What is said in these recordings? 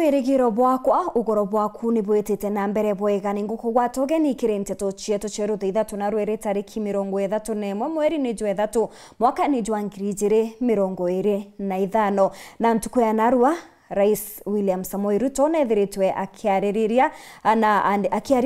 wirigiro bwakwa ugoro bwaku ni bwitite na mbere bwega ningo kugwata ugeni kirente to chieto cheru thithatu na rwere tariki 31 mweri ni jwa 3 mwaka ni jwa 2025 na ntuko ya narua Rais William Samoei Ruto nethiritwe akiariria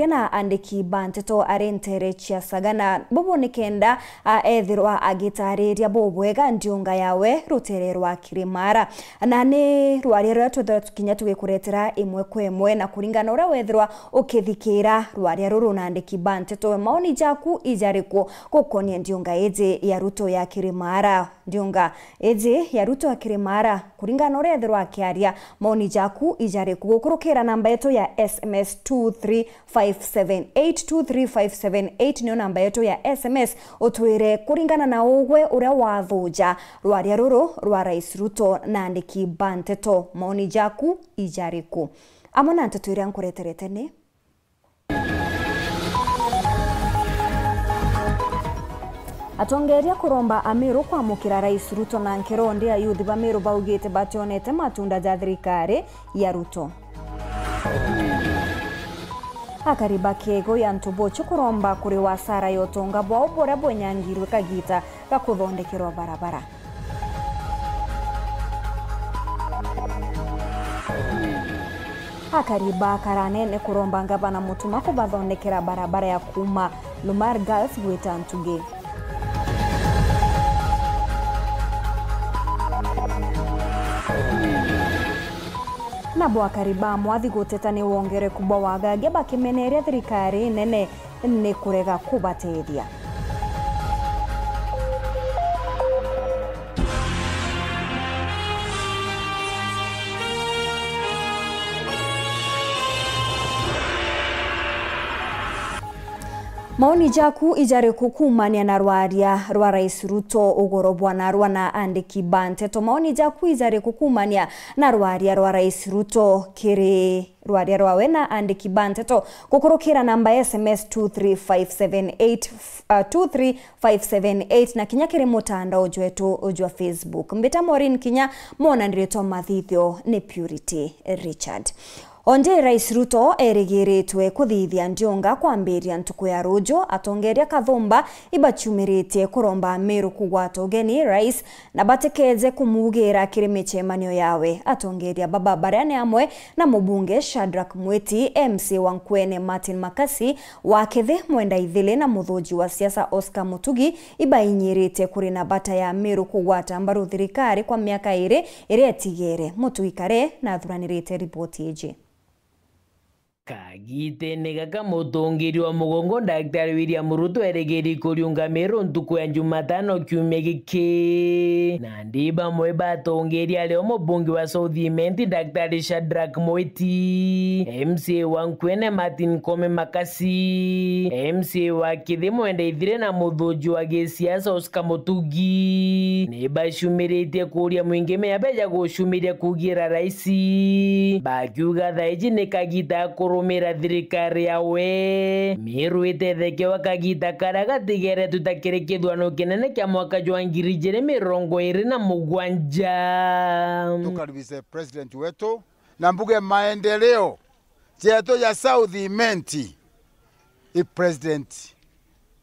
na andiki banteto arentere chia sagana bobo nikenda ethirwa agitariria bobwega ndiunga yawe rutererwa Kirimara na ni rwaria twetha tukinya tugikuretera imwe kwemwe na kuringana ura wethirwa ukithikira rwaria ruru na andiki banteto maoni jaku ijariko gukonia ndiunga eje ya Ruto ya Kirimara ndiunga eje ya Ruto ya Kirimara kuringana ura ethirwa akiaria maoni jaku ijare kugukurukira namba yetu ya SMS 23578 niyo namba yetu ya SMS utwire kuringana na ugwe uria wathuja rwaria ruru rwa Rais Ruto na andiki banteto maoni jaku ijare ku amona ntatwire ankureterete ni atongeria kuromba Amiru kwa mukira Rais Ruto na nkirondi ya youth bamiru baugite bationete matunda ja thirikari ya Ruto. Akariba kego ya ntubocho kuromba kuri wasara yotonga bwa bora bonyangirwe kagita gakuthondekero barabara. Akariba karanene kuromba ngabana mutuma kubathondekera barabara ya kuma Lumar Girls gwita ntuge. Na bwa kariba mwathi guteta ni wongere kubwa wagage bakimeneria thirikari nene ni kurega kubateithia. Maoni jaku ijare kukumania na rwaria rwa Rais Ruto ugoro bwana rwa na andiki banteto maoni jaku ijare kukumania na rwaria rwa Rais Ruto kiri rwaria rwa wena andiki banteto kukurukira namba SMS 23578 na kinya kiri mutanda ujwetu ujwa Facebook mbita Morin kinya mona ndireto mathithio ni Purity Richard. Onde Rais Ruto erigiritwe kuthithia ndiunga kwambiria ntuku ya rujo atongeria kathumba ibachumirite kuromba Amiru kugwata ugeni Rais na batekeze kumugira kirimichemanio yawe atongeria baba barani amwe na mubunge Shadrack Mweti MC Wankwene Martin Makasi wakethe mwenda ithile na muthoji wa siasa Oscar Mutugi ibainyirite kuri na bata ya Amiru kugwata mbaru thirikari kwa miaka ire etigere mutuikare na thuranirite ripoti eje. Kagite negaka mutongeri wa mugongo Dr. William Ruto eregeri kuriunga Meru ntuku ya Jumatano kiumia giki na ndiba mweba tongeri aleo mubungi wa Southimenti Dr. Shadrack Mweti MC Wankwene Martin Kome Makasi MC wa kithi mwenda ithire na muthoji wa gisiasa Oscar Mutugi neba shumirite kuria mwingeme yabeja gushumiria kugira Raisi bakiuga thaiji nekagita kurumira thirikari yawe Miru itetheke wakagita karaga tigere tutakirikithwano kinene kya mwaka jwa 2027 tukaribishe president wetu na mbuge maendeleo cheto ya Southimenti president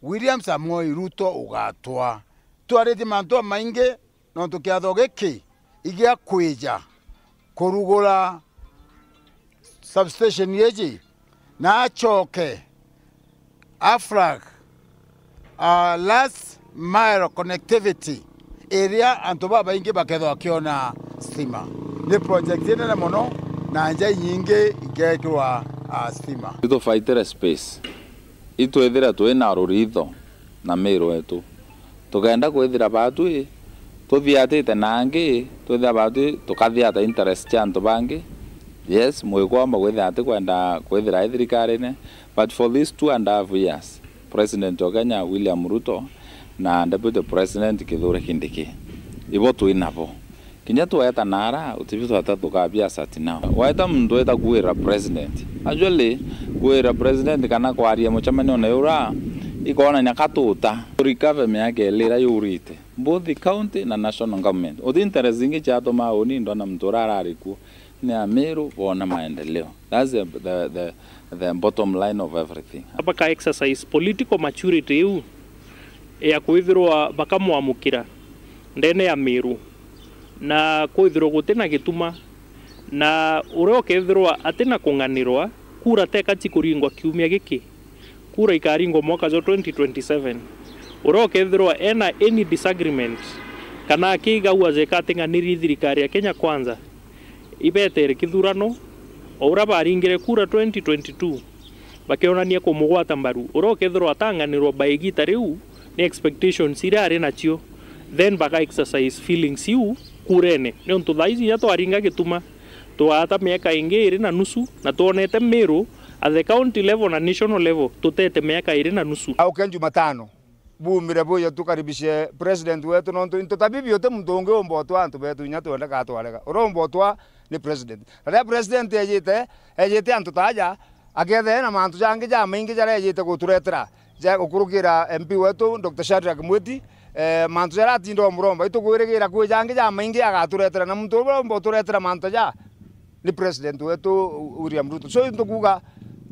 William Samoei Ruto ugatwa twarete manto mainge no tukiathogeki igia kwija kurugura substation yeji na achoke Afrag last mile connectivity area antoba baingi baketho akiona stima ni project ine na mono na nja nyingi igetwa stima ito fighter space ito ethira twina ruritho na Meru etu tugenda kwithira batu tuthiatite nangi twithira batu tukathiata interest chanto bangi. Yes, mwegwamba kwethira ati kwenda kwethira thirikari ne but for these 2.5 years President wa Kenya William Ruto na Deputy President Kithure Kindiki ibo twinabo kinya tweta nara utibitu atatuka biasa tinao waita mndu eta kuira president actually kuira president kana kwaria muchamanio na yura ikona nyakatuta recover miake lira yurite both the county na national government odi interest zingi chato maoni ndo na mtorara ariku ni Ameru bona maendeleo. That's the bottom line of everything. Abaka exercise political maturity yu ya kwithirwa bakamwamukira ndene ya Meru na kwithirwa gutena gituma na uria ukethirwa atena kunganirwa kura teka tikuringwa kiumia giki kura ikaringwa mwaka zo 2027 uria ukethirwa ena any disagreement kana akigaua zekatenganiri thirikari ya Kenya Kwanza ibetere kithurano ora baringire kura 2022 bakionania kumugwata mbaru uria ukethirwa atanganirwa baigita riu ni expectations ira ari nacio then baka exercise feelings you kurene ni untu thaizi ya twaringa gituma tuata miaka ingi iri na nusu na tuonete Meru at the county level na national level tutete miaka iri na nusu au kenju matano bumire boya tukaribishe president wetu nonto into tabibi yote mtonge ombotwa antu betu nyato ndaka twalega urombotwa ni president na president ejete antu taja agethe na mantu jange ja maingi jara ejete guturetera ja gukurukira MP wetu Dr. Shadrack Mwiti mantu jara tindo muromba itugwirigira kwe jange ja maingi agaturetera na muntu omboturetera mantu ja ni president wetu William Ruto so ntukuga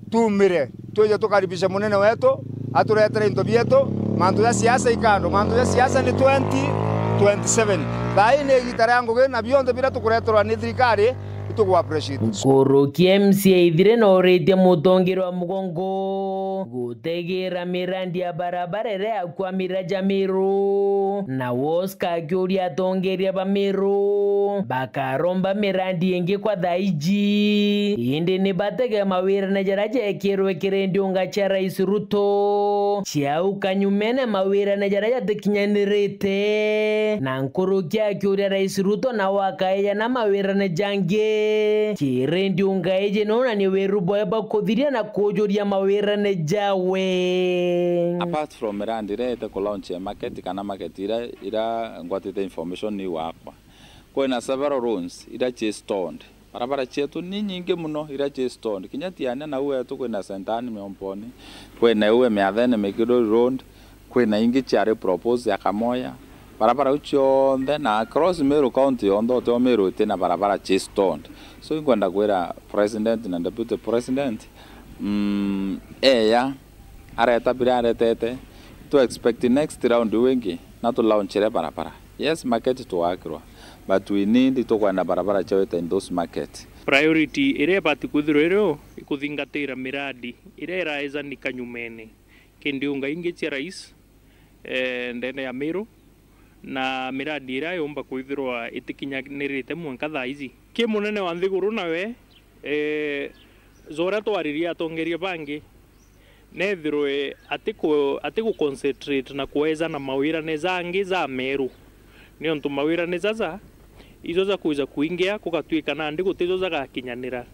tumire tuje tukaribisha munene wetu aturetera into bietu mantu ya siasa ikando mantu ya siasa ni 2027 laini gitara yangu na bionde bila tukureterwa ni thirikari itugu appreciate Ngoroki MCA ithire na orete mutongero wa mugongo gutegira mirandi ya barabara ire akwamira Meru na woska akiuria atongeria ba Meru bakaromba mirandi ingi kwa thaiji indi ni batege mawira na jaraja ekirwe kirendi unga cha Rais Ruto chiau kanyumene mawira na jaraja tekinyanirite na Ngoroki akiuria Rais Ruto na wakaeya na mawira na jange kirendi unga eje nona ni weru boya bakuthiria na kujuria mawira ne jawe. Apart from mirandi rete ku launch market kana market ira ngwatite information ni wakwa kwena several rooms ira stoned barabara chetu ni nyingi muno ira stoned kinyatiana na wetu kwena Sentani Miomponi kwena uwe meathene Migiro Road kwena ingi chare propose ya Kamoya barabara uchonthe na across Meru County ondo to Meru tena barabara stoned so ingwenda kwera president na deputy president eya areta bira aretete to expect next round wengi na to launch barabara yes market to akro but we need to kwenda barabara chaweta in those market priority ire bati kuthirero ikuthingatira miradi ire raeza ni kanyumene kindiunga ingi cia rais ndene ya Meru na miradi ira yomba kwithirwa itikinyanirite mwanka thaizi ki munene wa nthiguru nawe zora twariria atongeria bangi nethirwe atiku concentrate na kuweza na mawira nezangi za Meru ni ontu mawira nezaza izo za kuiza kuingia kugatuika na ndi gutizo za gakinyanira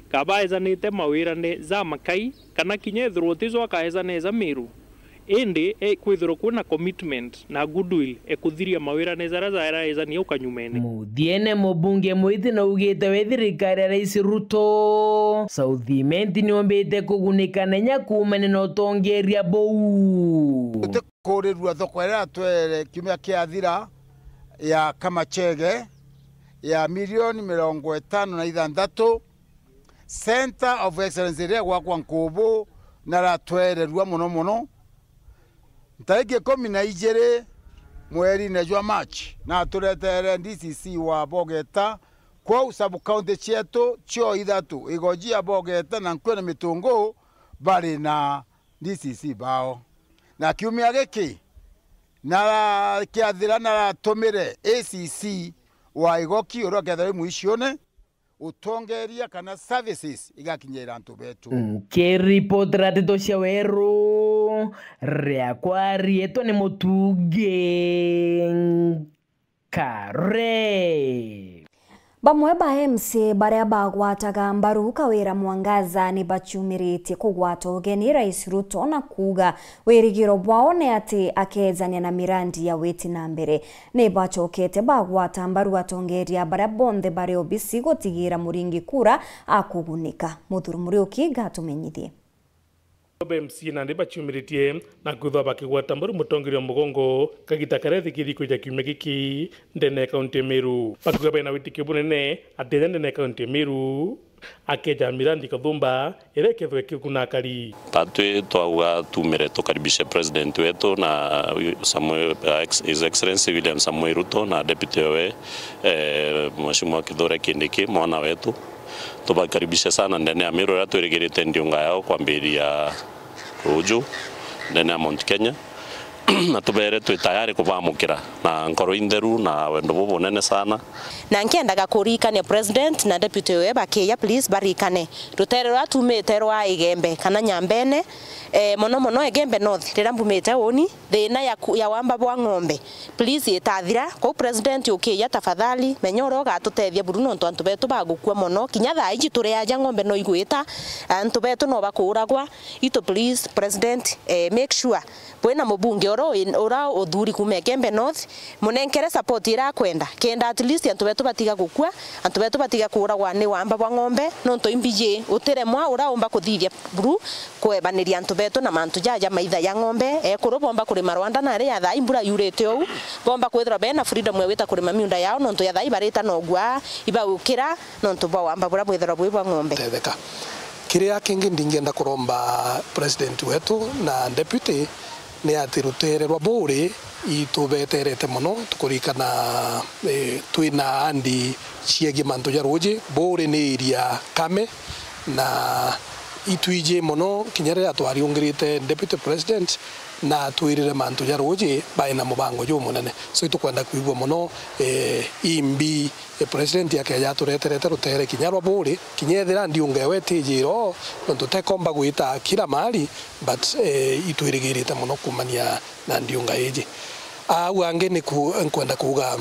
kabaeza nite mawira ne za makai kana kinyethirwo tizo akaeza neza Meru indi kwithirwo kuna commitment na goodwill ekuthiria mawira nezara za eza ni ukanyumene muthiene mubunge mwithi na ugite we thirikari ya Rais Ruto Southiment ni ombete kugunika nenya kumene no tongeria bou kurirwa thoko ira twere kiumia kiathira ya Kamachege ya milioni 56 Center of Excellence ire gwakwa Nkubu na ratwererwa muno tariki 12 mweri nejwa March na turetere DCC wa Bogeta kwa sub county chetu chio ithatu igojia Bogeta na Nkwene Mitungu bari na DCC bao na kiumia giki na kiathira na tumire ACC wa igoki urokethare muicione utongeria kana services igakinyira antu betu report ratito cia weru riakwa rieto ni mutuge kare bamwe ba MC baria bagwataga mbaru kawira Mwangaza ni bachumiritie kugwata ugeni Rais Ruto na kuga wirigiro bwao ne ati akezania na mirandi ya weti na mbere ni bachokete bagwata mbaru atongeria baria bonthe bari obisi gotigira muringi kura akugunika muthuru muri ukiga tumenyithie MC na ndiba chumiritie na kutha bakigwata mbaru mutongerio mugongo kagita karethi kiriko ja kimegiki ndene kaunti Meru bakugaba na witike bunene atende ndene kaunti Meru akeja Mirandi Kadhumba erekezwe kikunakali patwe twauga tumire tukaribishe president wetu na His Excellency William Samoei Ruto na deputy we Mheshimiwa Kithure Kindiki mwana wetu tubakaribishe sana ndani ya Meru ya turegerete ndiunga yao kwambiria Ruju ndani ya Mount Kenya na tubere tayari kubamukira na nkoro inderu na wendo bubonene sana na nkiendaga kurikane president na deputy we bakiya please barikane rutere rwatumite rwa Igembe kana Nyambene mono Igembe north rira mbumite oni thina ya wamba bwa ng'ombe please itathira ko president ukiya tafadhali menyoro gatutethia Bruno ntu betu bagukua mono kinya thaa iji turi aja ng'ombe no igwita antu betu no bakuragwa ito please president make sure bwena mubunge ora uthuri kuma Igembe north munenkere support ira kwenda kenda at least antu betu batiga gukua antu betu batiga kuragwa ni wamba bwa ng'ombe no ntu imbije utiremwa ura umba kuthithia buru kwebaniria antu betu na mantu jaja maitha ya ng'ombe kuru bomba kurima Rwanda na ria thaa imbura yurete ou bomba kwithira bena freedom weta kurima miunda yao no ntu ya thaa ibareta no gwa ibawukira no ntu bwa wamba bura bwithira bwa ng'ombe tetheka kiria kingi ndingenda kuromba president wetu na deputy ni ati rutere rwa buri itubeterete muno tukurikana twina andi ciegi mantu ja ruji buri ni iria kame na itwije muno kinyere atwariungirite deputy president na twirire mantu ja ruji baina mubango jo munene so itukwenda kuigwa muno imbi president yake ya tureterete rutere kinyarwa buri kinyethira ndiunge wetijiro ntu tekomba guita kila mali but itwirigirite muno kumania na ndiunga iji au ange ni kwenda kuga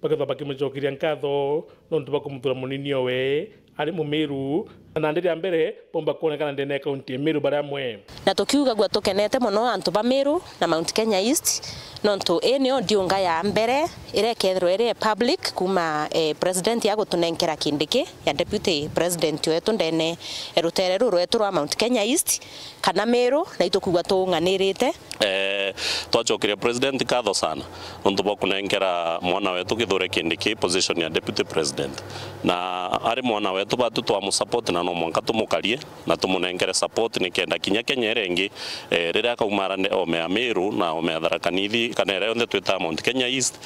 bakatha bakimucokiria nkatho no ntu bakumuthura munini owe ari Mumeru na ndiri mbere bomba kuonekana ndene kaunti Meru bara mwe na tukiuga gwa tukenete muno antu ba Meru na Mount Kenya East nontu enio ndiunga ya mbere irekethirwo iri public kuma president ya gutunenkera Kindiki ya deputy president wetu ndene rutere rwetu rwa Mount Kenya East kana Meru na itukuga tunganirite twachokiria president katho sana nontu bakunenkera mwana wetu Kithure Kindiki position ya deputy president na ari mwana wetu batu twamusupport na no mwanka tumukarie na tumunenkere support ni kenda kinya Kenya rengi rira kaumara ome Meru na ome Tharaka-Nithi kana reo twita Mount Kenya East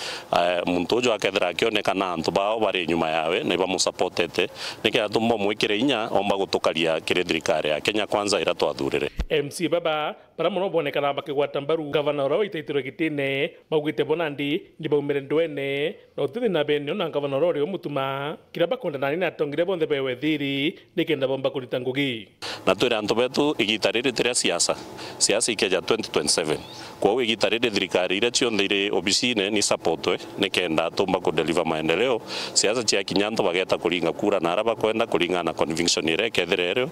muntu jo akethira akionekana antu bao bari nyuma yawe na bamusupportete nikia tumbo mwikire inya omba gutukaria kiri thirikari ya Kenya Kwanza ira twathurire MC baba para muno bonekana bakigwata mbaru governor ro itaitiro gitine maugite bonandi ndibaumire ndwene no tuthi na benyo na governor ro mutuma kira bakonda nani na tongire bonde bewe thiri nikenda bomba kurita ngugi na twira antu betu igitarire tira siasa ikeja 2027 kwa igitarire thirikari ira cionthe iri obisine ni supportwe nikenda tumba ku deliver maendeleo siasa cia kinyanto bageta kuringa kura na araba kwenda kuringa na conviction ire ketherero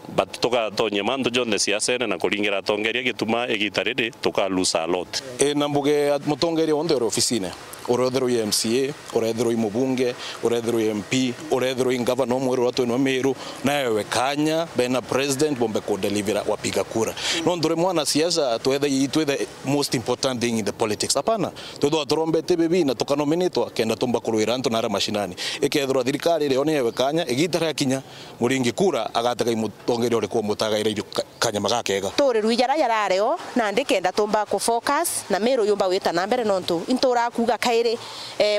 but toka tonye mandu jonde siasa na kuringira tongeria gituma igitarire toka lose a lot na mbuge mutongeria onde ro ofisine urethero MCA urethero mubunge urethero MP urethero governor mweru watu no Meru nawe kanya bena president bombe ko deliver wapiga kura no ndore mwana siasa twethe most important thing in the politics apana todo trombete bebi na tukanominitwa kenda tumba kuruira antu nara mashinani ikethro thirikari rio newe kanya igitara kinya muringi kura agataka imutongeria uri ko mutagaira irio kanya magakega tore ruijara yarareo na ndikenda tumba ku focus na Meru yumba wita na mbere nontu intura kuga kaire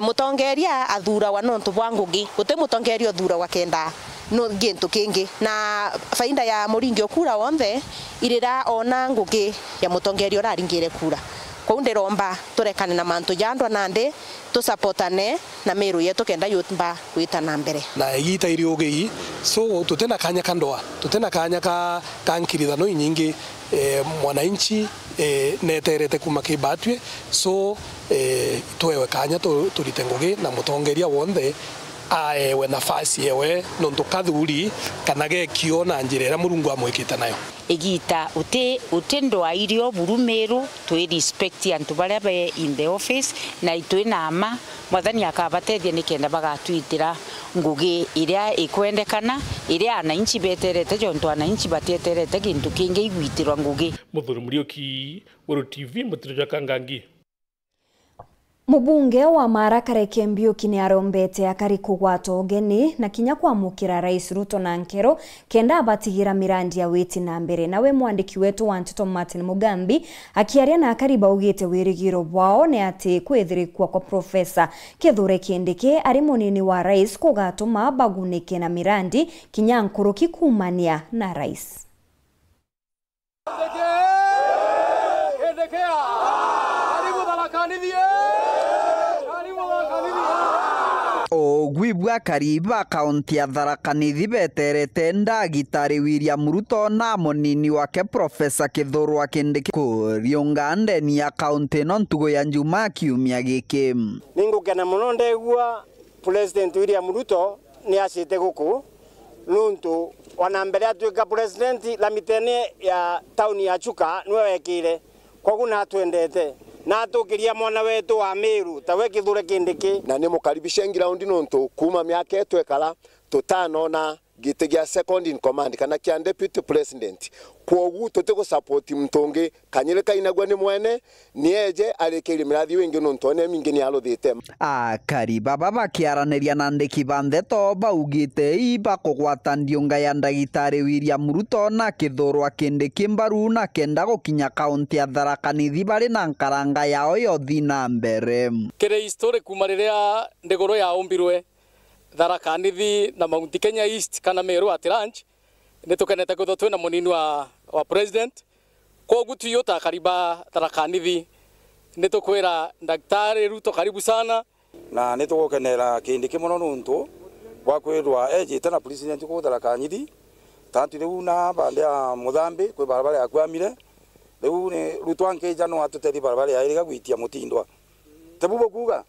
mutongeria athura wa nontu bwangugi gute mutongeria athura wa kenda no gintu kingi na faida ya muringi okura wonde irira ona ngugi ya mutongeria oraringire kura kwa ndiromba turekane na mantu jandwa nande tusupportane na Meru yetu kenda yutba wita na mbere na igita iri ugi so tutena kanya kandoa tutena kanya ka kankirithano nyingi mwananchi neterete kuma kibatwe so twewe kanya turite ngugi na mutongeria wonde aewe nafasi yewe nontu kathuri kana gekio na njira ira Murungu amwikite nayo igita utendo airio buru Meru twi respect antu baria be in the office na itwi nama mwathani akabatethia nikenda bagatwitira ngugi iria ikwendekana iria ananchi beterete jonto ananchi bateterete kintu kingi igwitirwa ngugi. Muthuri Muriuki, Wero TV, Mutiro Kangangi. Mubunge wa Maraka Reke Mbiuki ni arombete akari kugwatwo ugeni na kinya kwamukira Rais Ruto na Nkero kenda abatigira mirandi ya witi na mbere. Nawe mwandiki wetu wa Ntito Martin Mugambi akiaria na akari baugite wirigiro bwao ni ati kwithirikwa kwa Profesa Kithure Kindiki ari munini wa Rais kugatuma bagunike na mirandi kinya nkuruki kumania na Rais. Ogwibwa kariba kaunti ya Tharaka Nithi beterete Ndagitari William Ruto na munini wake Profesa Kithure Kindiki kuriunga ndeni ya kaunti no ntugo ya njuma kiumia giki. Ningukena muno ndegua President William Ruto ni acite guku nuntu ona mbere atuika president la mitene ya tauni ya Chuka niwe wekire kogu na twendete na tukiria mwana wetu wa Meru tawe Kithure Kindiki na nimukaribishe ngiraundi nonto kuma miaka yetu ekala tutano na gite gya second in command kana kya deputy president kwogu tutiko support mtonge kanyereka inagwa ni mwene nieje arekeri mirathi wengi nonto ne mingi ni alothite akari baba bakiaraniria na ndiki bandeto baugite iba kugwata ndionga ya Ndagitari William Ruto na Kithure Kindiki mbaru na kenda gukinya kaunti ya Tharaka Nithi bari na nkaranga yao yothi na mbere kire history kumariria ndegoro ya ombirwe Tharaka Nithi na Mount Kenya East kana Meru at ranch nitukenete kutho twina munini wa president kogu tuyota kariba Tharaka Nithi nitukwira Daktari Ruto karibu sana na nitugukenera Kindiki muno nuntu wakwirwa ejite na president ku Tharaka Nithi tantu riu na bande ya Muthambi kwi barabara ya kwamire riu ni Ruto ankeja no atutethi barabara ya iriga gwitia mutindwa tebubo kuga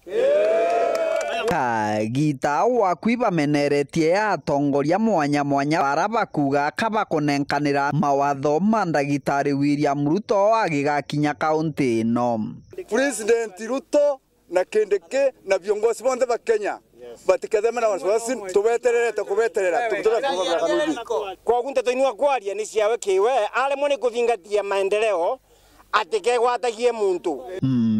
Kagita wakwiba meneretie atongoria mwanya mwanya baraba kuga kaba kunenkanira mawatho ma Ndagitari William Ruto agigakinya kaunti no. President Ruto na Kindiki na viongozi bonde ba Kenya batikadema na wasiwasi tubeterere tukubeterera kwa gunte toinwa kwaria ni ciawe kiwe ale mone kuthingatia maendeleo atike gwatagie muntu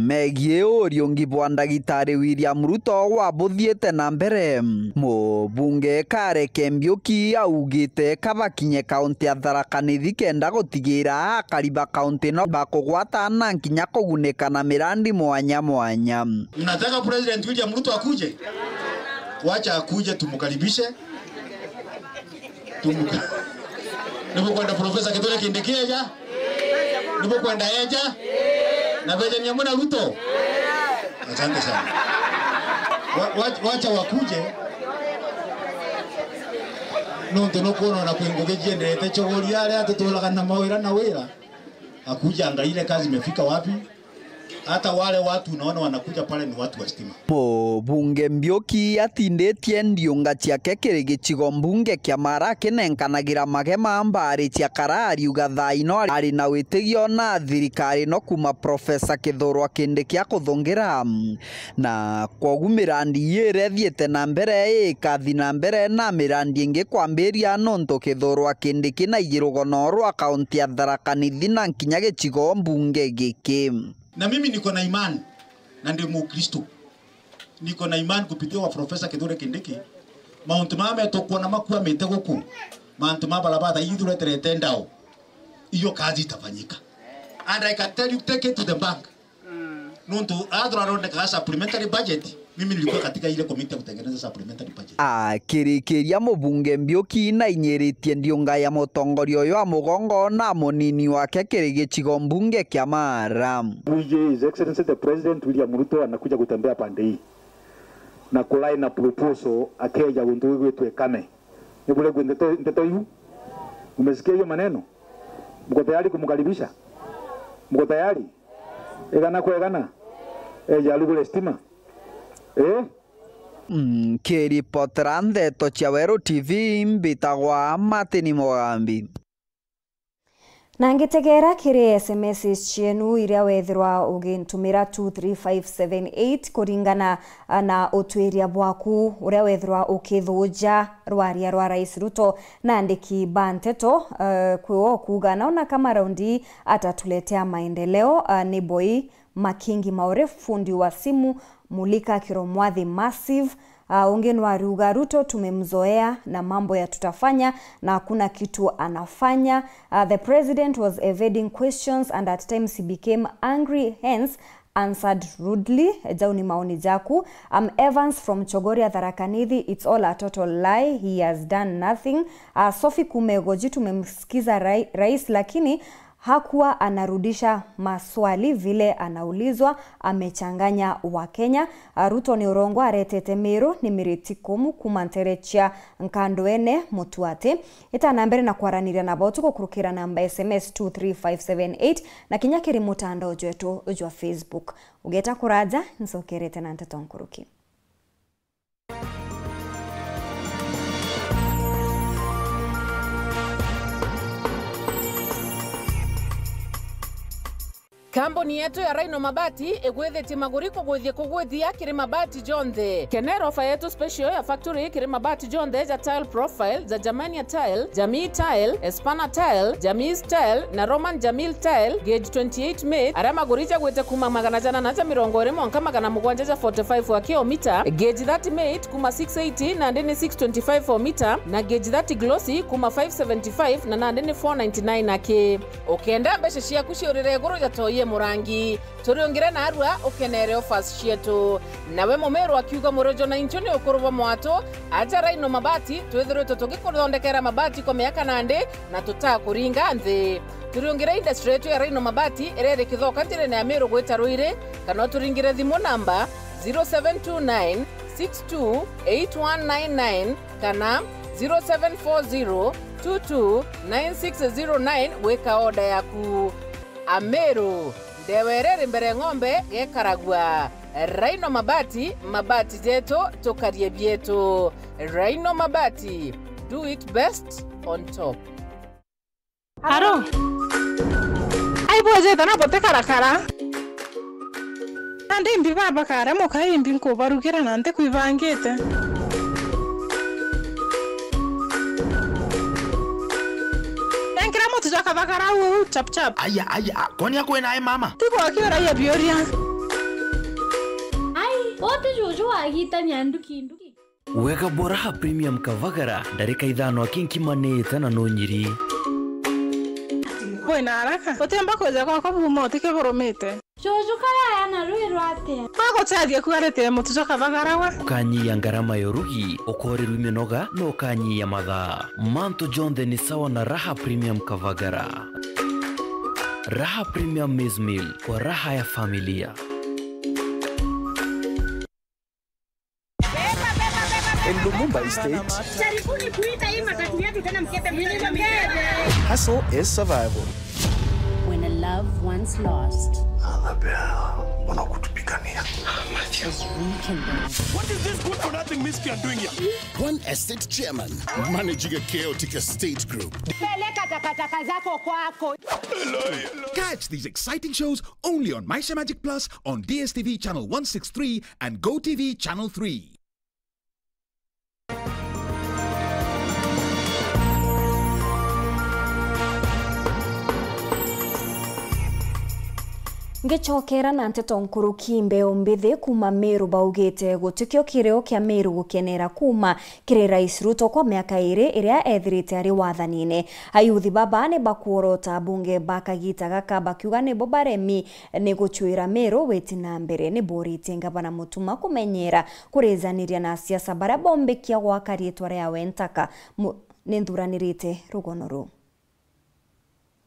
megie uriungi bwa Ndagitari William Ruto wabuthiete na mbere mubunge Kareke Mbiuki augite kabakinye kaunti ya Tharaka Nithi kenda gutigira kariba kaunti no bakugwata na nkinya kuguneka na mirandi mwanya mwanya. Mnataka President William Ruto akuje? Wacha akuje tumukaribishe. Nipo kwenda Profesa Kithure Kindiki eja? Nipo kwenda eja? Na Benjamin Mwana Ruto. Asante sana. Wacha wakuje. Nonto no kono na kuingogeje ndete chogori yale atotolaga na mawira na wira. Akuja angalie kazi imefika wapi. Hata wale watu unaona wanakuja pale ni watu wa stima. Bunge Mbiuki atindetie ndionga ciake kiri gicigo mbunge kia Maraka nenkanagira magema mbari cia karari ugathaino ari na witigio na thirikari no kuma Profesa Kithure Kindiki akuthungira na kwogu mirandi yire thiete na mbere ikathi na mbere na mirandi ingi kwambiria nonto Kithure Kindiki na igirugono rwa kaunti ya Tharaka Nithi na nkinya gicigo mbunge giki. Na mimi niko na imani na ndio Mkristo. Niko na imani kupitia wa Profesa Kithure Kindiki. Mount Mama tokwa na makua mete guku. Mount Mama barabara yidure teretendao. Hiyo kazi itafanyika. And I can tell you take it to the bank. Nuntu around the supplementary budget. Mimi nilikuwa katika ile komiti ya kutengeneza supplementary budget. Kirikiria mubunge Mbiuki na inyeritie ndionga ya mutongoria yo amugongo na munini wake kiri gicigo mbunge kia Mara. His Excellency the President William Ruto anakuja kutembea pande hii na kulai na proposal akeja gundu gwetu ekame. Ni bure ndeto hiyo. Umesikia hiyo maneno? Mko tayari kumkaribisha? Mko tayari? Egana kwa egana. Jalugule stima. Kiripotera ndeto cia Wero TV mbitagwa Martin Mugambi. Na ngitegera kiri SMS cienu iria wethirwa ugintumira 23578 kuringana na utwiria bwaku uria wethirwa ukithuja rwaria rwa Rais Ruto na andiki banteto kwiwo kuga naona kama raundi atatuletea maendeleo. Ni Boy Makingi Maure, fundi wa simu Mulika Kiromwathi Massive. Ungeni wa Ruto tumemzoea na mambo ya tutafanya na hakuna kitu anafanya. The president was evading questions and at times he became angry, hence answered rudely. Jauni maoni jaku. Evans from Chogoria Tharaka Nithi, it's all a total lie, he has done nothing. Sophie Kumegoji, tumemsikiza rais lakini hakuwa anarudisha maswali vile anaulizwa, amechanganya wa Kenya. Ruto ni urongo aretete Meru ni miritikumu kumanterechia nkandoene mutuate. Ita nambere na kwaraniria na botuko kurukira namba SMS 23578 na kinyakiri mutandao jwetu ujwa Facebook. Ugeta kuraja nsokerete na ntetonkuruki. Kambuni yetu ya Rhino Mabati egwethete maguriko gwithie kugwithia kiri mabati jonthe. Kenero ofa yetu special ya factory kiri mabati jonthe ja tile profile, za Germania tile, Jamii tile, Espana tile, Jamii tile na Roman Jamil tile gauge 28 made. Ara maguricha gwete kuma magana jana na ja mirongo ere monka magana mugwanja ja 45 wa kilomita. Gauge 30 made kuma 680 na ndene 625 for meter na gauge 30 glossy kuma 575 na ndene 499 ake. Okenda mbeshe cia kuciurire guru ja toye murangi turiongire na arua ukenere offers cietu nawe Mumeru akiuga murojo na inchoni ukuruva mwato aja Rhino Mabati twethirwe tutugikuthondekera mabati kwa miaka nande na tutakuringa nthi. Turiongire industry yetu ya Rhino Mabati irere kithoka njire ya Meru gweta Ruire kana turingire thimu namba 0729 628199 kana 0740 229609 weka oda yaku. Ameru ndewerere mbere ng'ombe gekaragwa. Rhino Mabati, mabati jeto tokarie bieto. Rhino Mabati, do it best on top. Haro aiboje tana bote karakara ande mbi baba kare mo kai mbi ko barukira nante kuivangete. Tujaka bakara chap chap. Aya kwani yako naye mama? Tipo akiwa ya bioria. Ai, wote jojo agita nyanduki. Wega Boraha Premium Kavagara ndarika ithano akinkimanite na nonyiri. Boy na haraka. Otemba koza kwa bumo tike boromete. Jojo kaya yana ruirwate. Ako tsadia kuarete mo tujaka bakara wa. Kanyi ya ngarama yorugi okore rumenoga no kanyi ya madha. Manto Jonde ni sawa na Raha Premium Kavagara. Raha Premium Maize Meal kwa raha ya familia. In Lumumba Estate, hustle is survival. When a loved one's lost, what is this good for nothing miscreant doing here? One estate chairman managing a chaotic estate group. Catch these exciting shows only on Maisha Magic Plus on DSTV channel 163 and GoTV channel 3. Ngechokera na nteto nkuruki mbeo mbithi kuma Meru baugite gutukio kireo kia Meru gukenera kuma kiri Rais Ruto kwa miaka iri iria ethirite ari wathanine. Ayuthi baba ne bakuorota bunge bakagita gaka bakiuga ne bobaremi ne guchuira Meru wetina mbere ne borite ngabana mutuma kumenyera kurezaniria na siasa bara bombe kia gwakari etware ya wentaka nendhuranirite rugonoru.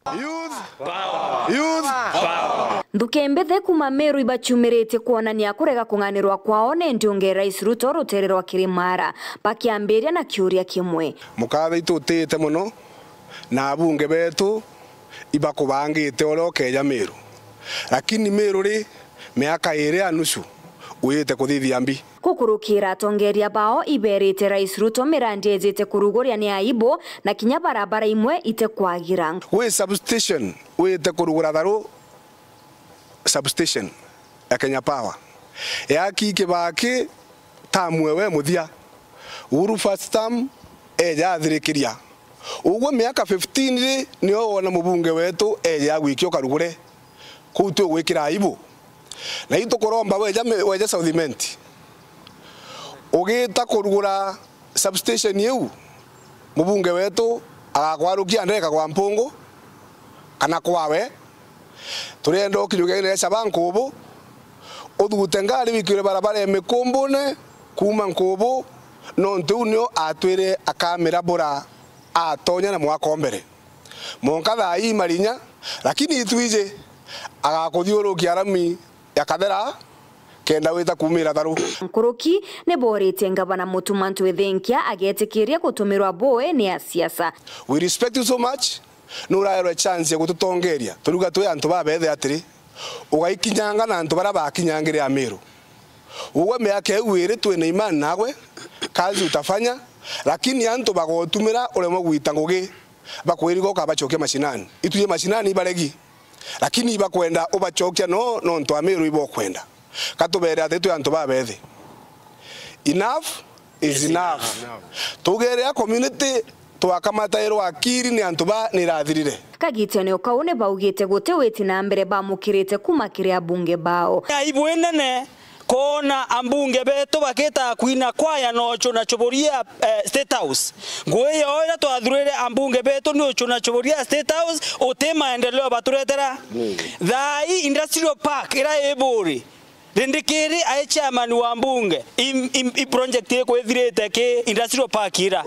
Youth power. Youth power. Ndukembethe kuma Meru ibachumirite kuonania kurega kunganirwa kwao ne ndionge Rais Ruto rutererwa kirimara bakiambiria na kiuria kimwe. Mukabe itutite muno na abunge betu ibakubangite oroke ya Meru. Lakini Meru ri miaka iri anusu uyite kuthithia mbi. kukurukira atongeria bao iberete Rais Ruto mirandi ejete kurugoria ni aibu na kinya barabara imwe ite kwagira. We substation we ite kurugura tharu substation ya Kenya Power ya kibaki tamwe we muthia uru first term eja thirikiria ugwe miaka 15 nio wona mubunge wetu eja gwikio karugure kutu gwikira aibu na ito koromba weja South Menti ugita kurugura substation yeu mubunge wetu agakwarukia ndeka kwa mpungu kana kwawe turenda okinyugere sabanko ubu udugute ngari bikire barabara emikumbune kuma nkubu no ntunyo atwire akamera bora atonya na mwaka ombere monkatha ii marinya lakini itwije agakuthiurukia arami yakathera kenda wita kumira tharu nkuruki ne borete ngabana mutumantu ethenkia agetikiria gutumirwa boe ni ya siasa. We respect you so much nuraero chance ya gututongeria turuga twe antu babethe atiri ugaikinyanga na antu bara bakinyangire Amiru uwe miaka ewire twe na imani nawe kazi utafanya lakini antu bagotumira uremo gwita ngugi bakwirigo kabachoke mashinani ituye mashinani ibaregi lakini ibakwenda ubachokia no ntu Amiru ibo kwenda katubere atetu antu babethe enough is enough tugere ya community twakamata ero akiri ni antu ba nirathirire kagitio ne ukaune baugite gute weti na mbere bamukirite kumakire abunge bao aibu enene kona ambunge beto baketa kuina kwaya nocho na choboria State House ngoye oira twathurire ambunge beto nocho na choboria State House otema endeleo baturetera thai industrial park ira ebori rendekere ai chairman wa mbunge i project yeko ethirete ke industrial park ira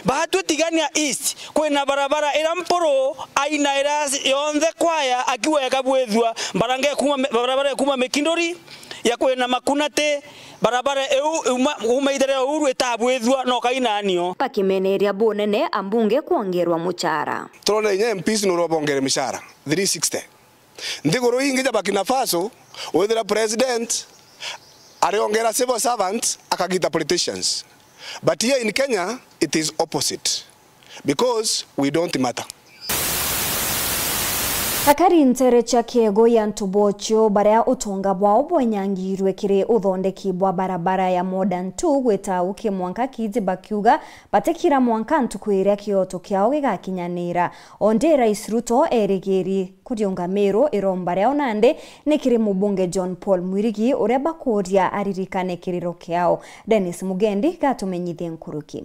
batu tigania east kwena barabara ira mporo aina ira yonthe kwaya akiweka bwethwa barange kuma barabara kuma Mekindori ya kwena Makunate barabara umaidere uru etabwethwa no kainanio pakimeneria bonene ambunge kuongerwa muchara trona nya MPs no robongere mishara 360 ndigoro ingeja Burkina Faso whether president ariongera civil servants akagita politicians but here in Kenya it is opposite because we don't matter. Akari ntere cha kiego ya ntubocho baria utonga bwao bwanyangirwe kire uthondeki bwa barabara ya Modern 2 gweta uke mwanka kiji bakiuga batekira mwanka ntukwiria kioto kiao gigakinyanira onde Rais Ruto erigeri kudiunga mero iromba ria onande nikiri mubunge John Paul Mwirigi uria bakoria aririkane kiriro kiao. Dennis Mugendi gatumenyithie nkuruki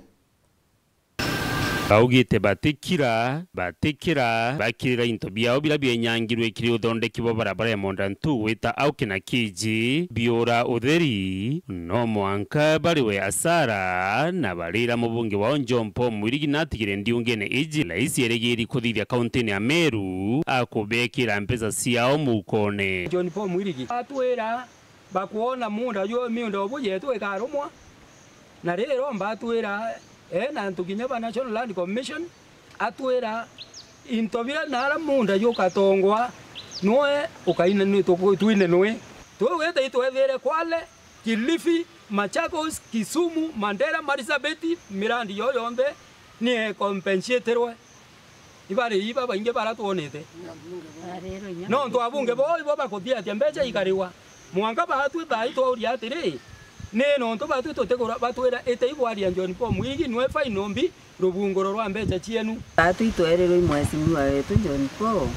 augite batikira bakirira into biao bila byenyangirwe kiri uthondeki bo barabara ya Modern 2 wita aukina kiji biora utheri no mwanka bariwe asara na barira mubunge wa John Paul Mwirigi natigire ndiungene iji laisi eregeri kuthithia kaunti ya Meru akubekira mpesa ciao mukone. John Paul Mwirigi atwira bakuona munda yo miundo obuyetu ekarumwa na rero mbatwira na ntukinya ba National Land Commission atwira intobia nara munda yo katongwa noe ukaina ni twine noe twete itwethere Kwale Kilifi Machakos Kisumu Mandera Marsabit mirandi yo yombe ni compensatorwe ibare iba bange baratuonete no ndo abunge bo bakothia tiambeja ikariwa mwanga batwe baito uri atiri neno nto batu totegora batwera eteibwari John Paul Mwirigi nwe fa inombi rubungoro rwa mbeja chienu batu itwerero imwesimu wetu John Paul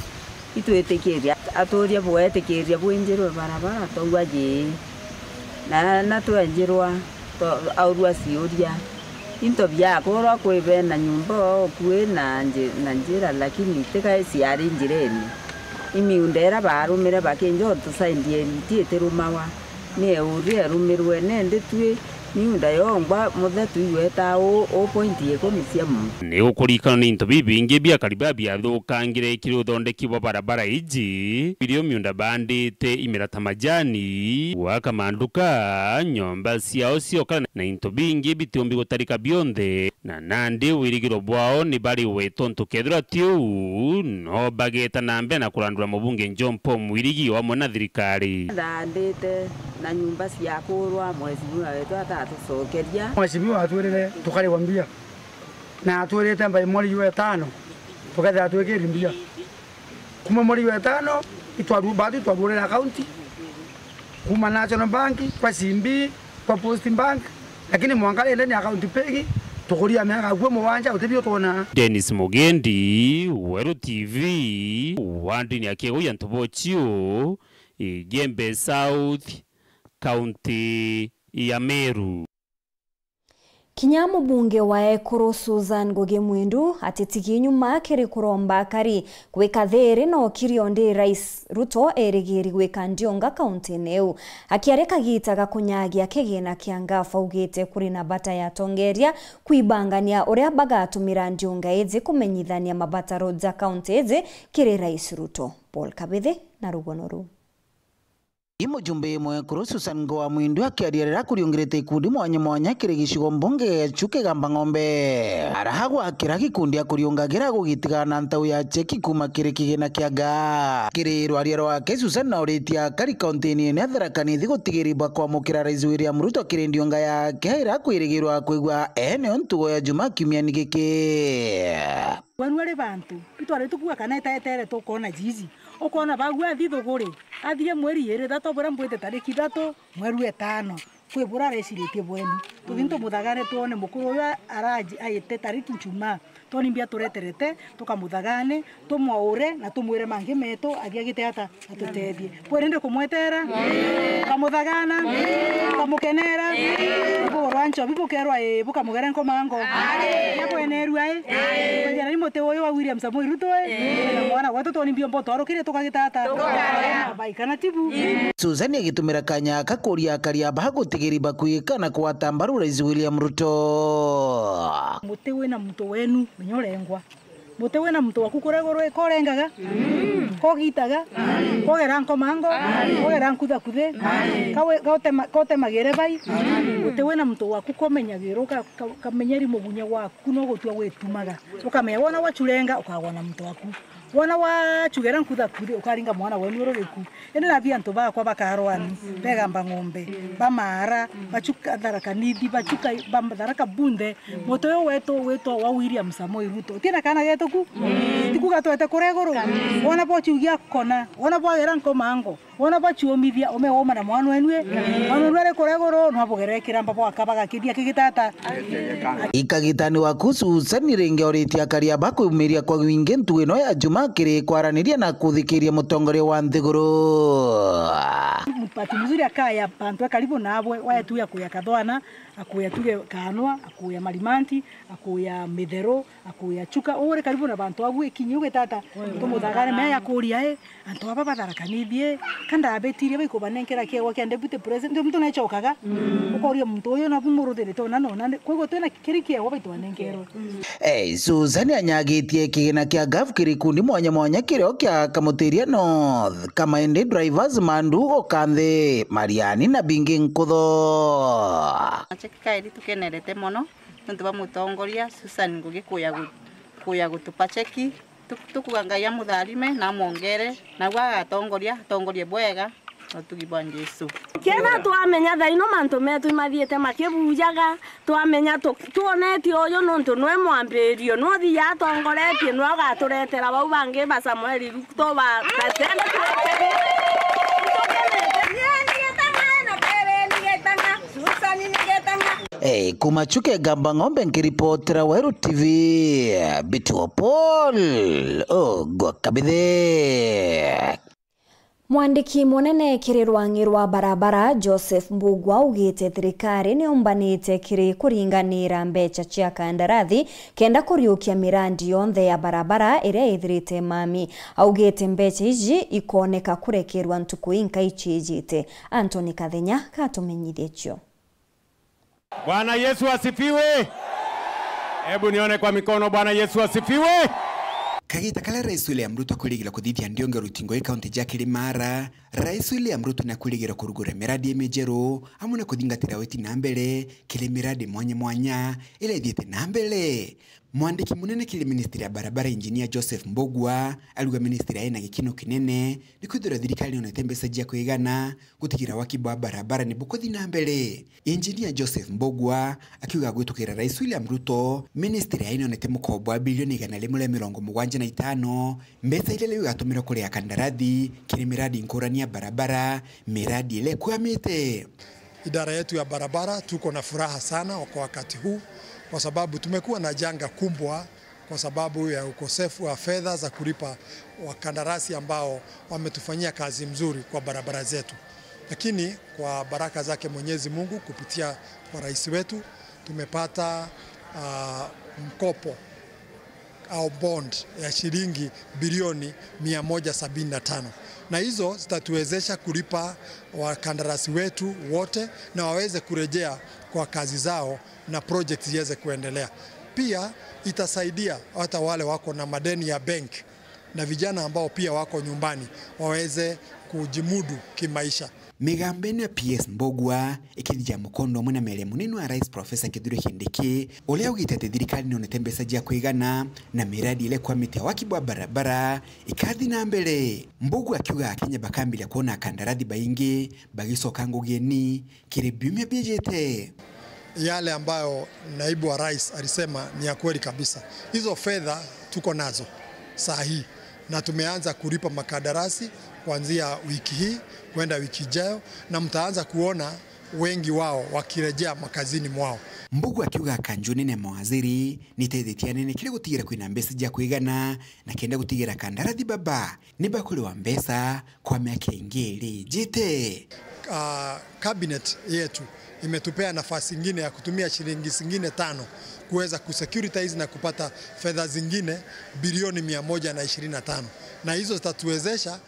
itwetekeria atoria bwetekeria bwenjerwe barabara tongwaje na twenjerwa aurwa sioria into byako ro kwebe na nyumba okwe na njira lakini teka siari njireni imiundera barumira bakenjo tusaindie tieterumawa ne uria rumirwe nende tue miunda yongwa muthetu igweta o point ikumi cia mu ni ukurikana ni into bibingi bia kariba bia thukangire kiri uthondeki wa barabara iji birio miunda bandite imirata majani waka manduka nyomba ciao ciokana na into bingi bitumbi gutarika bionthe na nandi wirigiro bwao ni bari wetonto kethira tiu no bageta nambe na kurandura mubunge John Paul Mwirigi wa mwana thirikari ndandite na nyumba cia kurwa mwecimu wetu atatucokeria mwecimu atwirire tukari mbia na atwirite mbai mweri wa 5 tukatha atwikiri mbia kuma mweri wa 5 itwaru bado twagurira akaunti kuma National Bank kwa Simbi kwa Post Bank lakini mwangale ndani akaunti pegi tukuria miaka kwa mwanja utebio tona Dennis Mugendi Weru TV wandini akego ya Ntobochio Gembe South County ya Meru. Kinyamu bunge wa Ekuru Susan Ngugi Mwindu atitigi nyuma kiri kuromba kari gwika thiri no kirionde Rais Ruto erigiri gwika ndionga kaunti neu akiareka gitaga kunyagia kigina kianga faugite kuri na bata ya tongeria kuibangania uria bagatumira ndionga ezi kumenyithania mabata roads kaunti ezi kiri Rais Ruto. Paul Kabithe na Rugonoru. Mujumbe imwe kuru Susan Ngugi Mwindu akiarira kuriongirite ikundi mwanya kiri gicigo mbunge chuke gamba ng'ombe arahagwa kira gikundi akuriungagira gugitigana ntau ya cheki kuma kiri kigina kianga kiri rwaria rwake Susan na uritia kari kaunti ni Tharaka Nithi gutigiriba kwamukira Rais William Ruto kiri ndionga yake ira kwirigirwa kwigwa ene ntugo ya juma kimiani giki wanwere bantu bitware tukua kana itaetere tukona jizi ukona bagwa thithuguri athie mweri ere thato bora mbwete tariki 3 mweri 5 kwibura reciritie bweni tuthinto muthagane tuone mukuru uyu araji ayete tariki njuma toni mbia tureterete tukamuthagane tumwaure na tumwire mangi meto agiagite hata atutethie bwerende kumwetera kamuthagana kamukenera borwancho bibukerwa bukamugera nkomango yabwenerwa kwera ni mote uyu wa William Samoei Ruto mwana gwetu toni mbia mboto arukire tukagitata baikana tibu Susan agitumira kanya kakuria karia bagutigiriba kuikana kwatambaru Rais William Ruto muti wina mtu wenu menyorengwa muti wina mtu wakukuregoro ikorengaga kogitaga kogera nkomango kogera nkutha kuthe kawe magere bai muti wina mtu wakukomenya giruka kamenyeri mugunya waku no gutua wetumaga ukamenya wona wachurenga ukagona mtu waku wana wachugera nkutha kuthe ukaringa mwana wenu urogeku ende na bia ntoba kwa bakarwani begamba ng'ombe bamara bachuka Tharaka Nithi bachuka Tharaka bunde moto yo weto wa William Samoei Ruto tina kana geto ku tikuga twete kuregoro wana bochugia kona wana boera nkomango wana bachuomithia omegoma na mwana wenwe mwana wenwe kuregoro no abogerekira mbapo akabaga kidia kigitata ikagitani waku Susan ringe oritia karia bakumiria kwa wingi ntu ino ya juma kiri kwaraniria na kuthikiria mutongoria wa nthiguru mpati mzuri akaya bantu karibu nabwe waetu ya kuya kathwana akuya tuge kanwa akuya marimanti akuya mithero akuya chuka ore karibu na bantu agu ikinyuge tata tumuthagane me ya kuria antu aba Tharaka Nithi kanda betirie biko banenkera kiego kia deputy president mtu na chokaga ukoria mtu uyu na bumurutire tona nona kwego twena kiri kiego bito banenkero Susan anyagitie kigina kia gaf kiri kundi mwanya kirio kia Kamutiria North Kamaende Drivers Mandu Okanthe Mariani na Bingi Nkutho kairi tukenerete mono ntu bamutongoria Susan Ngugi kuya gutupa cheki tukugangaya mutharime na mwongere na tongorie bwega otugibwa Jesu kena twamenya thaino mantu metu mathiete makibujaga twamenya tuoneti uyu nuntu nwe mwambirio no thia tongoretie no gaturetera bau bangi ba Samuel Ruto ba katenda kumachuke gamba ng'ombe nkiripotera Weru TV Bituo Paul Gwakabithe. Mwandiki munene kiri rwangi rwa barabara Joseph Mbugua ugite thirikari ni umbanite kiri kuringanira mbecha cia kandarathi kenda kuriukia mirandi yonthe ya barabara iria ithirite mami augite mbecha iji ikoneka kurekerwa ntuku inka ichi ijite. Anthony Kathenya katumenyithie cio. Bwana Yesu asifiwe. Hebu nione kwa mikono. Bwana Yesu asifiwe. Kagita kala Rais William Ruto kuligila kuthithia ndionge rutingo e kaunti ja Kilimara. Rais William Ruto na kuligira kurugura miradi emejeru amuna kuthingatira weti na mbele kile miradi mwanya ila ithiete na mbele. Mwandiki munene kile ministry ya barabara Engineer Joseph Mbogwa aluga ministry aina gikino kinene nikuthira thirikari ona tembesa jia kuigana gutigira wakibu wa barabara ni bukothi na mbele. Engineer Joseph Mbogwa akiuga gwitukira Rais William Ruto ministry aina ona temukobo wa bilioni 175 mbesa ile leo gatumira kuri ya kandarathi kile miradi nkorani ya barabara miradi ile kwamite. Idara yetu ya barabara tuko na furaha sana kwa wakati huu kwa sababu tumekuwa na janga kubwa kwa sababu ya ukosefu wa fedha za kulipa wakandarasi ambao wametufanyia kazi mzuri kwa barabara zetu. Lakini kwa baraka zake Mwenyezi Mungu kupitia kwa rais wetu tumepata mkopo au bond ya shilingi bilioni 175. Na hizo zitatuwezesha kulipa wakandarasi wetu wote na waweze kurejea kwa kazi zao na project ziweze kuendelea. Pia itasaidia hata wale wako na madeni ya bank na vijana ambao pia wako nyumbani waweze kujimudu kimaisha. Migambeni ya PS Mbogwa ikithija mukondo mwana mele munene wa Rais Professor Kithure Kindiki ulea ugitete thirikari none tembesa jia kuigana na miradi ile kwa miti wakibwa barabara ikathi na mbele. Mbogwa akiuga Kenya bakambila kuona kandarathi baingi bagisoka ngugeni kiribimya bijete. Yale ambayo naibu wa rais alisema ni ya kweli kabisa. Hizo fedha tuko nazo saa hii na tumeanza kulipa makandarasi kuanzia wiki hii kwenda wiki ijayo na mtaanza kuona wengi wao wakirejea makazini mwao. Mbogwa akiuga kanjo nene mawaziri nitethetia nene kile gutigira kwina mbesa jia kuigana na kenda gutigira kandarathi baba ni bakuli wa mbesa kwa miaka ingili jite. Cabinet yetu imetupea nafasi nyingine ya kutumia shilingi zingine 5 kuweza kusecuritize na kupata fedha zingine bilioni 125. Na hizo zitatuwezesha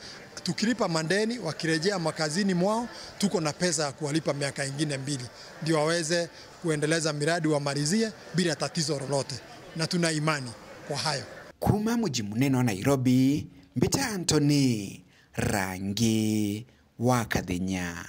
tukilipa mandeni wakirejea makazini mwao tuko na pesa ya kuwalipa miaka ingine 2 ndio waweze kuendeleza miradi wamalizie bila tatizo lolote na tuna imani kwa hayo. Kuma mji munene wa Nairobi, Mbita Anthony, Rangi wa Kathenya.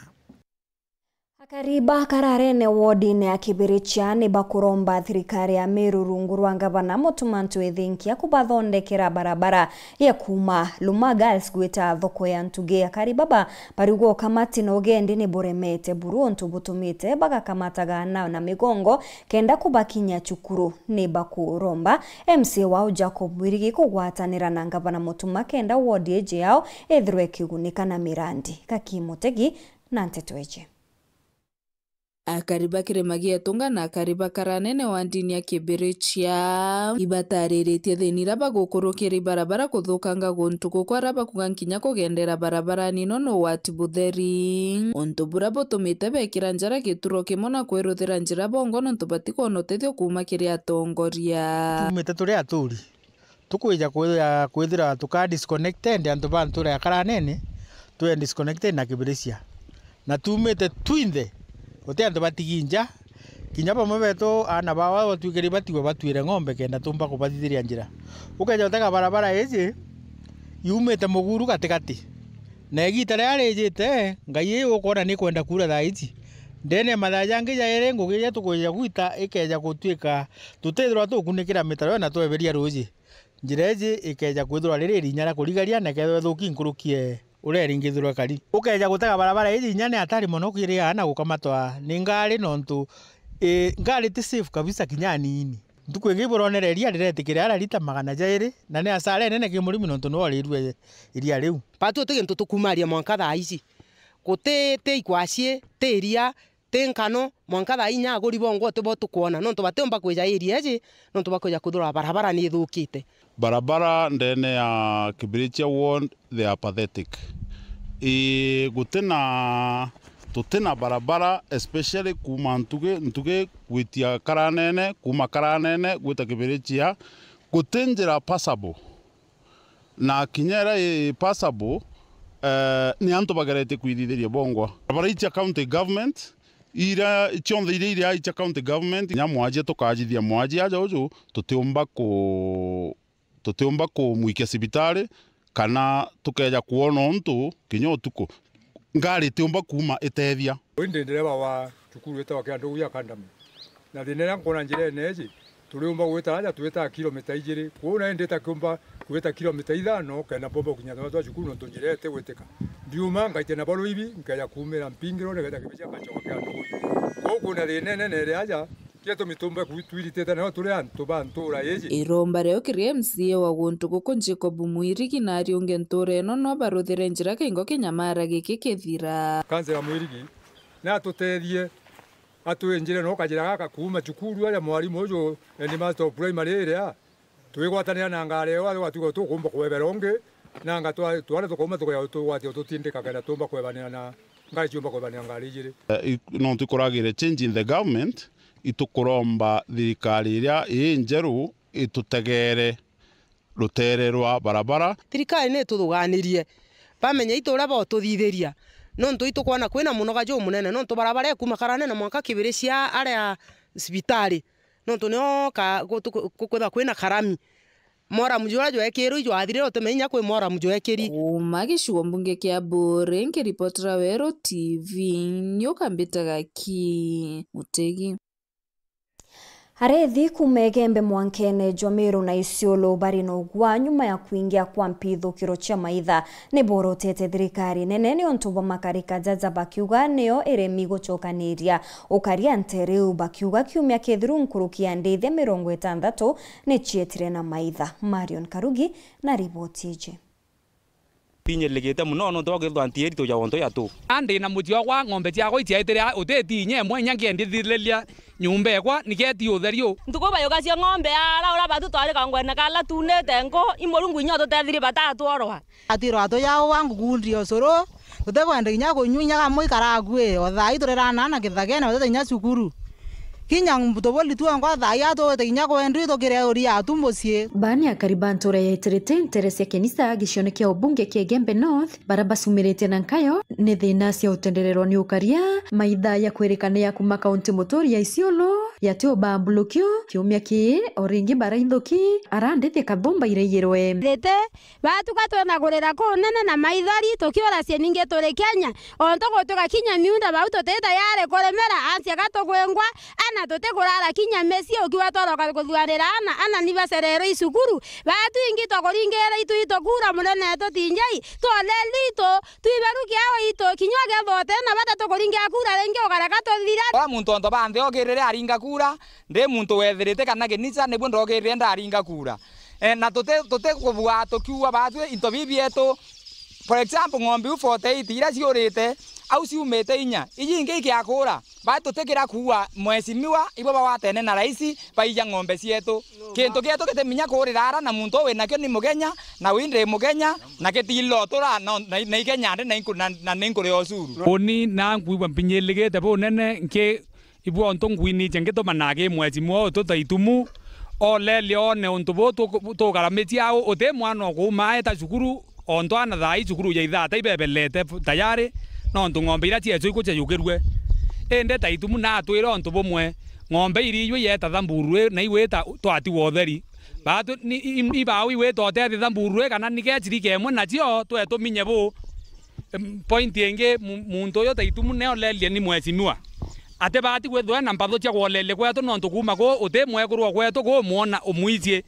Kariba kararene wodi ya Kibiricha ni bakuromba thirikari ya Meru rungu rwa gavana Mutumantu Ethinkia kubathondekera barabara ya kuma Luma Girls gwita thoko ya Ntuge ya Karibaba parigwo kamati no gendi ni buremete buruntu butumite bagakamataga na migongo kenda kubakinya chukuru ni bakuromba MC wao Jacob Wirigi kugwatanira na gavana Mutuma kenda wodi eje yao ethirwe kigunika na mirandi kakimutegi na ntetweje. Akariba kiremagia tunga na akariba karanene wa ndini ya Kibiricha ibatarĩrĩtie thĩnira bagũkũrũkĩra barabara kũthũkanga gũntuko kwa raba kugankinya kugendera barabara nino no wati butheri onto bura botomete bekira njara gĩturo kĩmwe na kwĩrũthĩra njĩra bongo no tũbatiko no tethio kuma kĩrĩa atongoria tumete tũrĩa atũri tukwĩja kwĩthira tuka disconnected antu bantura ya karanene tu disconnected na Kibiricha na tumete twinthe ote andu batiginja kinya pamwe beto ana bawa batwikiri batiwe batwire ng'ombe kenda tumba kubathithiria njira ukeja utega barabara ezi yumete muguru katikati na igita ria rijite ngai ukona ni kwenda kura thaa ici ndene mathaja ngija ere ngugiria tukuja gwita ikeja gutwika tutethirwa tukunikira mitaro na tweberia ruji njira ezi ikeja kwithirwa riri rinyara kurigaria na ketho thuki nkurukie ureringithirwa kari ukeja gutega barabara ithi nyane atari mono kiria na gukamatwa ni ngari nontu ngari ti safe kabisa kinyani ini ndukwingi buronereria riretikira ara rita 200 na ne asare nene kimurimi nontu no rirwe iria riu patu tugintu tukumaria mwanka thaa ici gutete ikwacie tiria tenkano mwanka thaa inya aguri bongo tubo tukuona nontu batemba kweja iria iji nontu bakweja kuthura barabara ni thukite. Barabara ndene ya Kibiricha ward they are pathetic. Tutena barabara especially kuma Ntuge gwitia Karanene kuma Karanene gwita Kibiricha gutenjera passable na kinyera passable ni antu bagarete kwithithiria bongwa barabara icia county government ira cionthe iria icha county government nya mwaje tukajithia mwaje aja uju tutiumba ku muikia cibitari kana tukeja kuona untu kinya utuku ngari tiumba kuma itethia wende ndereba wa cukuru etawa kyandu ya kandami na thinera nkona njire neji tuliumba gwita aja twita kilomita 2 kuona ndeta kumba gwita kilomita 5 kana bomba kunya twa cukuru no tunjirete gwitika ndiuma ngaite na balo ibi nkaya kumira mpingiro ndega kibicha kachoka kyandu ko na thinene nere aja kieto mitumba kwitwilitete na tuli antu bantura yeji iromba reo kirie MCA wa guntu guko Jacob Mwirigi na riunge nture no no baruthire njira kingo kinyamara giki kithira kansela Mwirigi na tutethie atwenjire no kajira gaka kuma cukuru ya mwalimu ujo ni master primary area twigwatanira na ngare wa watugo tukumba kweberonge na nga twale tukoma tukoya tuwati tutindika kana tumba kwebanira na ngai chumba kwebanira ngari jire no tukoragire change in the government itukuromba thirikari iria njeru itutegere rutere rwa barabara thirikari ne tuthuganirie bamenya itura bo tuthithiria no ntu itukwana kwina munoga jo munene no ntu barabara kuma karane na mwaka kibiri cia area cibitari no ntu no ka kukwetha kwina karami mora mujura jo ekiru jo athire utemenya kwi mora mujo ekiri magicigo mbunge kia Bore nkiripotera Wero TV nyukambitaga ki Mutegi Arethi kumegembe mwankene Jwamiru na Isiolo bari no gwa nyuma ya kuingia kwa mpithukiro cha maitha ni borotete thirikari nene ni ontuba makarika jaja bakiuga neo eremi gucokaniria ukaria nteriu bakiuga kiumia kethiru nkurukia ndithi 60 ni chietire na maitha. Marion Karugi na ripoti ije pinye legete muno no togethwa ntieri to ya wonto ya tu andi na mutio kwa ng'ombe cia go itiaitire uteti nye mwenya ngiendithiriria nyumba ekwa niketi utherio ntuko bayoga cia ng'ombe ara ora batu twari kangwena kala tunete ngo imorungu inyo tutethire batatu orwa atiro ato yao wangu gundi osoro tutekwenda inya kunyunya kamwe karagwe othai turerana na kithagene otete cukuru kinya mbutoboli tu ngo thai ato tinya kwendri to kire ori atumbocie bani ya karibanto ya itirete interesi ya kenisa gicione kia ubunge kia Gembe North baraba sumirete na nkayo ni thina cia utendererwa ni ukaria maitha ya kwerekana ya kuma kaunti motori ya Isiolo ya tio bambulukio kiumia ki oringi baraithoki arandete kabomba ireyerwe rete batu katona gorera ko nene na maithari tokiora cie ninge tore Kenya onto gotoka kinya miunda bauto teta yare koremera asia gatogwengwa ana tote kurara kinya mesi ukiwa toroka kuthuanira ana ni baserero isukuru batu ingi tokoringera itu kura munene to tinjai to lelito tuiberuki awo ito kinywa gethote na bata tokoringia kura renge ogaraka to thira wa muntu onto bande ogirire aringa kura ndi muntu wethirite kana genisa nebwo ndogirire ndaringa kura na tote kubua tokiwa batu into bibieto for example ng'ombe 48 ira ciurite au ciumete inya iyinge ikiakura batutekira kuwa mwesimiwa ibo bawatene na raisi baija ng'ombe cietu kintu gietu kiteminya kurirara na muntu we nakyo ni mugenya na winde mugenya na kitilo tura na ikenya na ninkuri osuru oni na ngwiwa mpinyeligete bo nene nke ibu onto ngwini jengito manage mwesimiwa to taitumu olele one onto bo to garameti ao ote mwana ko maeta cukuru onto ana thai cukuru ya ithata ibebelete tayari no ntu ng'ombe ira ciecu ikuche yukirwe ende taitumu na atwira ontu bumwe ng'ombe iri iwe yeta thamburwe na iweta twati wotheri batu ni ibawi weta otethi thamburwe kana nikechiri kemwe na cio twetu minye bu point yenge muntu yo taitumu ne olelie ni mwesimiwa ate bati gwethwa na mpatho cia gwolele kwetu no ntu kuma ko uti mwekurwa kwetu ko muona umwicie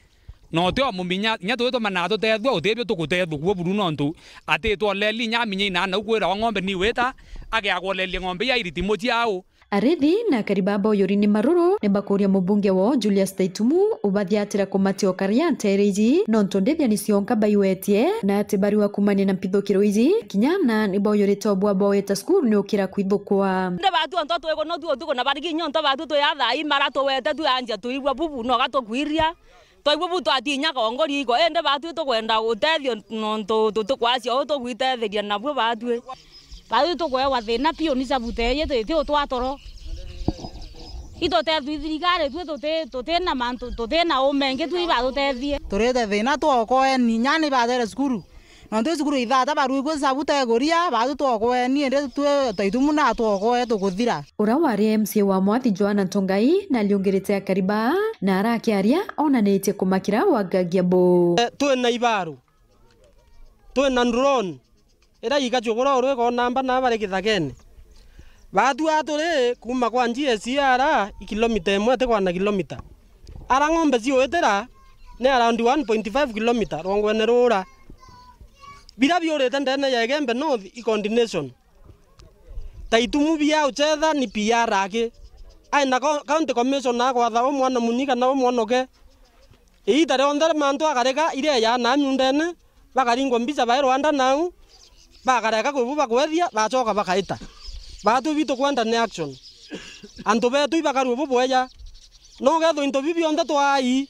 no te omuminya nya to manato tethwa utebyo tukutethwa kuo buru no ntu ate to leli nya minya ina na ukwira wa ng'ombe ni weta age agolele ng'ombe ya iritimo ciao Arethi na karibaba yorini maruru ne bakuria mubunge wo Julius Taitumu ubadhiatira kumati okaria ntereji no ntondethia ni cionka baiwetie na ate bari wa kumania na mpithukiro izi kinyana ni boyorete obwa boeta school ni ukira kwithukwa nde batu onto twego no tuko na barigi nyonto batu to ya thai marato wete tu anja tuigwa bubu no gato kwiria toigwa butu atinya kongori iko ende batu to kwenda utethio no to kwacio to gwitetheria nabwo batu batu to kwewa thina pio ni sabuteye te twatoro ito te thirikari tu na mantu tu na omenge tu iba tutethie turete thina twoko ni nyani bathere cukuru nonto sukuru ithata baru kwe sabute goria batu tokwe ni ende twe taitumuna tokwe tukuthira. Ura wari MC wa Mwathi Joanna Ntongai na liongerete akariba na arakiaria onanetie kumakira wagagia bo. Twe na ibaru. Twe na drone. Era igachogora orwe ko namba na bare kithagene. Batu atore kuma kwa GSR kilomita 1 te kwa na kilomita. Ara ng'ombe ciotera ne around 1.5 kilomita rongwene rura. Bila biorete ndene ya Gembe North i coordination. Taitumu bia uchetha ni PR ake. Ai na county commission na kwa tha omwana munyika na omwana ke. Itare ondere mantu akareka ire ya na nyundene bakaringwa mbica ba Rwanda nau bakareka kububa kwethia bacoka bakaita. Batu bito kwenda ne action. Anto betu ibakaru boboya. No getho into bibi onda twai.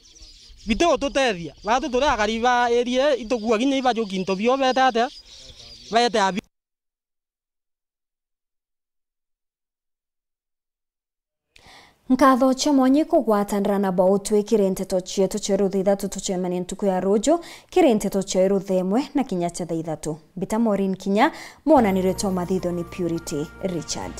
Bito tutethia. Batu tore akariba area itogua ginya iba jo kinto bio betata. Bete abi. Nkatho chamwanye kugwatanira na bautwe kirenteto chietu cheru thithatu tuchemani ntuku ya rojo kirenteto cheru themwe na kinya cha thithatu. Bita Maureen Kinya mwonanire to mathitho ni Purity Richard.